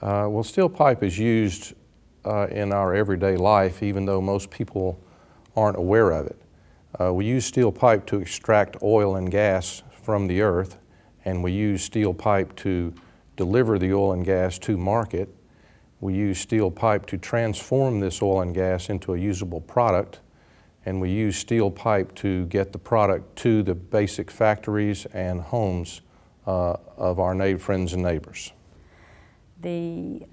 Well, steel pipe is used in our everyday life, even though most people aren't aware of it. We use steel pipe to extract oil and gas from the earth, and we use steel pipe to deliver the oil and gas to market. We use steel pipe to transform this oil and gas into a usable product, and we use steel pipe to get the product to the basic factories and homes of our friends and neighbors. The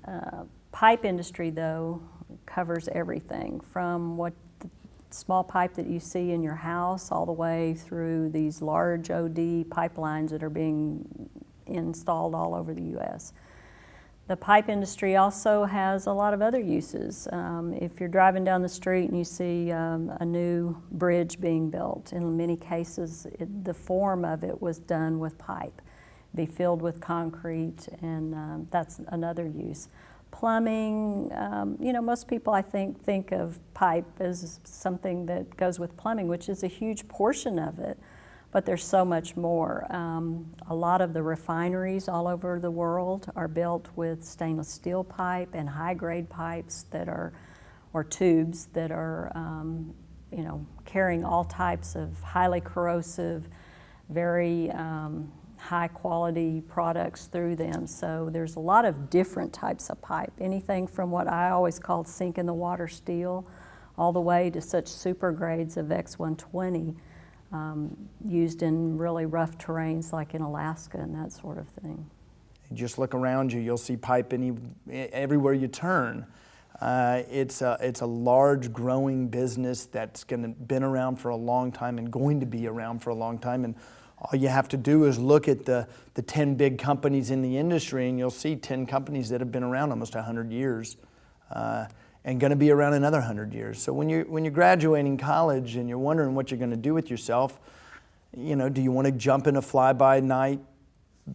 pipe industry, though, covers everything from what the small pipe that you see in your house all the way through these large OD pipelines that are being installed all over the U.S. The pipe industry also has a lot of other uses. If you're driving down the street and you see a new bridge being built, in many cases the form of it was done with pipe. Be filled with concrete, and that's another use. Plumbing, you know, most people I think of pipe as something that goes with plumbing, which is a huge portion of it, but there's so much more. A lot of the refineries all over the world are built with stainless steel pipe and high-grade pipes that are, or tubes that are, you know, carrying all types of highly corrosive, very high quality products through them. So there's a lot of different types of pipe, anything from what I always called sink in the water steel all the way to such super grades of X120 used in really rough terrains like in Alaska and that sort of thing. Just look around you, you'll see pipe everywhere you turn. It's a large growing business that's been around for a long time and going to be around for a long time. And all you have to do is look at the 10 big companies in the industry, and you'll see 10 companies that have been around almost 100 years and going to be around another 100 years. So when you're graduating college and you're wondering what you're going to do with yourself, you know, do you want to jump in a fly-by-night,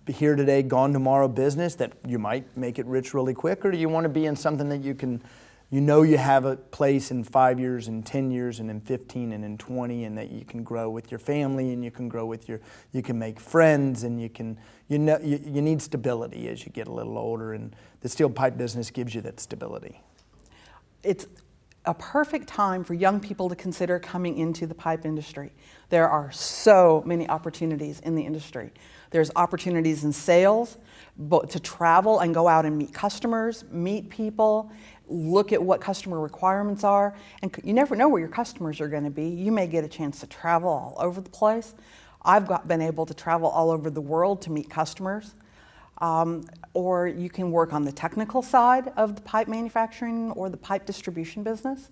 here today, gone tomorrow business that you might make it rich really quick, or do you want to be in something that you know you have a place in 5 years, in 10 years, and in 15, and in 20, and that you can grow with your family, and you can grow with you can make friends, and you need stability as you get a little older, and the steel pipe business gives you that stability. It's a perfect time for young people to consider coming into the pipe industry. There are so many opportunities in the industry. There's opportunities in sales, but to travel and go out and meet customers, meet people, look at what customer requirements are, and you never know where your customers are going to be. You may get a chance to travel all over the place. I've been able to travel all over the world to meet customers. Or you can work on the technical side of the pipe manufacturing or the pipe distribution business.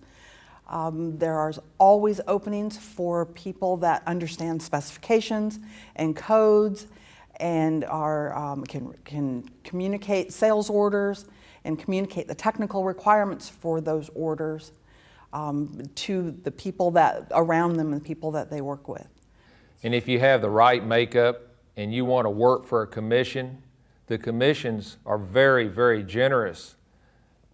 There are always openings for people that understand specifications and codes and can communicate sales orders and communicate the technical requirements for those orders to the people around them and the people that they work with. And if you have the right makeup and you want to work for a commission, the commissions are very, very generous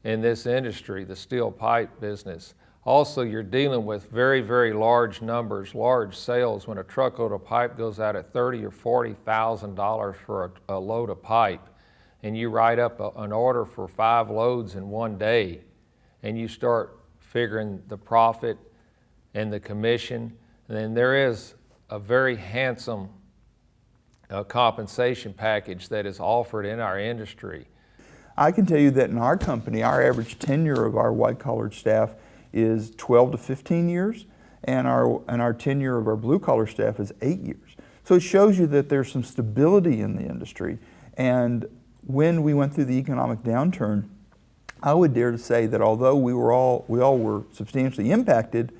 in this industry, the steel pipe business. Also, you're dealing with very, very large numbers, large sales. When a truckload of pipe goes out at $30,000 or $40,000 for a load of pipe, and you write up an order for 5 loads in one day, and you start figuring the profit and the commission, then there is a very handsome compensation package that is offered in our industry. I can tell you that in our company, our average tenure of our white-collar staff is 12 to 15 years, and our tenure of our blue-collar staff is 8 years. So it shows you that there's some stability in the industry. And when we went through the economic downturn, I would dare to say that although we all were substantially impacted,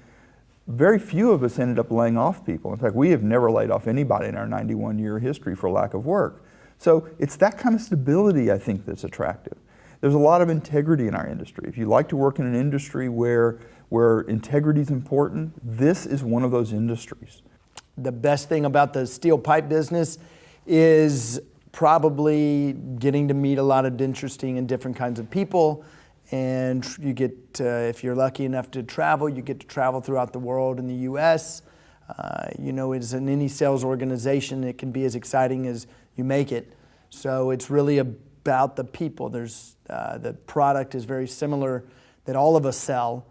very few of us ended up laying off people. In fact, we have never laid off anybody in our 91-year history for lack of work. So it's that kind of stability, I think, that's attractive. There's a lot of integrity in our industry. If you like to work in an industry where integrity is important, this is one of those industries. The best thing about the steel pipe business is probably getting to meet a lot of interesting and different kinds of people. And you get, if you're lucky enough to travel, you get to travel throughout the world in the U.S. You know, as in any sales organization, it can be as exciting as you make it. So it's really a about the people. The product is very similar that all of us sell.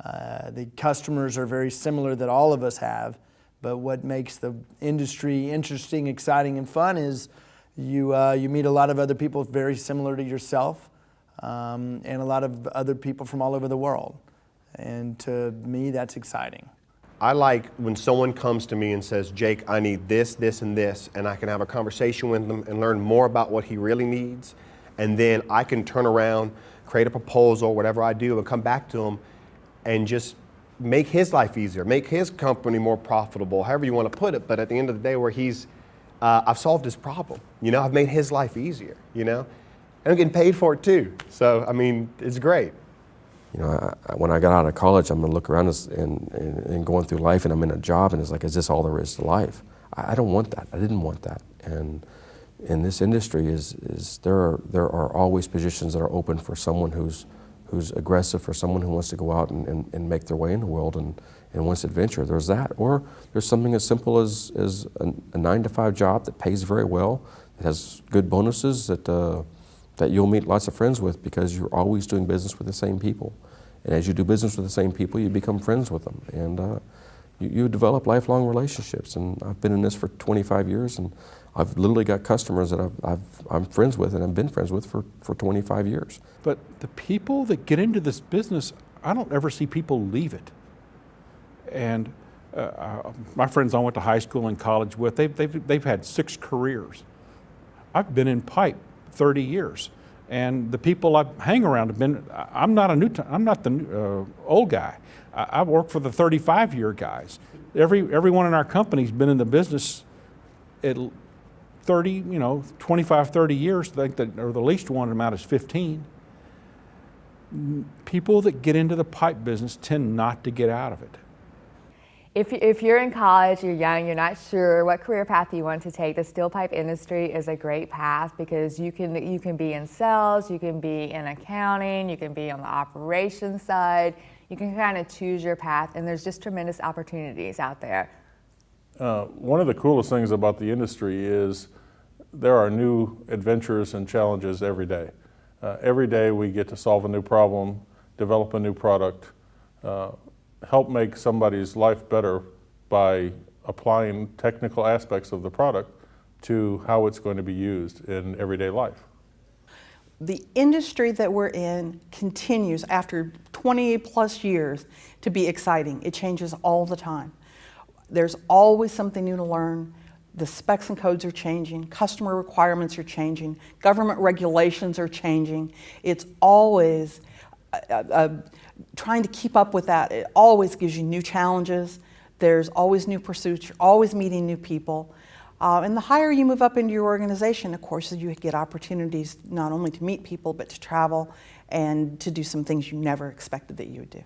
The customers are very similar that all of us have. But what makes the industry interesting, exciting, and fun is you meet a lot of other people very similar to yourself, and a lot of other people from all over the world. And to me, that's exciting. I like when someone comes to me and says, Jake, I need this, this, and this, and I can have a conversation with them and learn more about what he really needs. And then I can turn around, create a proposal, whatever I do, and come back to him and just make his life easier, make his company more profitable, however you want to put it. But at the end of the day, where I've solved his problem. I've made his life easier, and I'm getting paid for it too. So, I mean, it's great. When I got out of college, I'm going to look around and going through life, and I'm in a job, and it's like, is this all there is to life? I don't want that. I didn't want that. And in this industry, there are always positions that are open for someone who's aggressive, for someone who wants to go out and make their way in the world and wants adventure. There's that. Or there's something as simple as a 9-to-5 job that pays very well, that has good bonuses, that you'll meet lots of friends with because you're always doing business with the same people. And as you do business with the same people, you become friends with them. And you develop lifelong relationships. And I've been in this for 25 years, and I've literally got customers that I'm friends with and I've been friends with for 25 years. But the people that get into this business, I don't ever see people leave it. And my friends I went to high school and college with, they've had 6 careers. I've been in pipe 30 years, and the people I hang around have been. I'm not the old guy. I work for the 35-year guys. Everyone in our company's been in the business at 25, 30 years. Or the least one amount is 15. People that get into the pipe business tend not to get out of it. If you're in college, you're young, you're not sure what career path you want to take, the steel pipe industry is a great path because you can be in sales, you can be in accounting, you can be on the operations side. You can kind of choose your path, and there's just tremendous opportunities out there. One of the coolest things about the industry is there are new adventures and challenges every day. Every day we get to solve a new problem, develop a new product, help make somebody's life better by applying technical aspects of the product to how it's going to be used in everyday life. The industry that we're in continues after 20 plus years to be exciting. It changes all the time. There's always something new to learn. The specs and codes are changing, customer requirements are changing, government regulations are changing. It's always trying to keep up with that. It always gives you new challenges. There's always new pursuits. You're always meeting new people. And the higher you move up into your organization, of course, you get opportunities not only to meet people, but to travel and to do some things you never expected that you would do.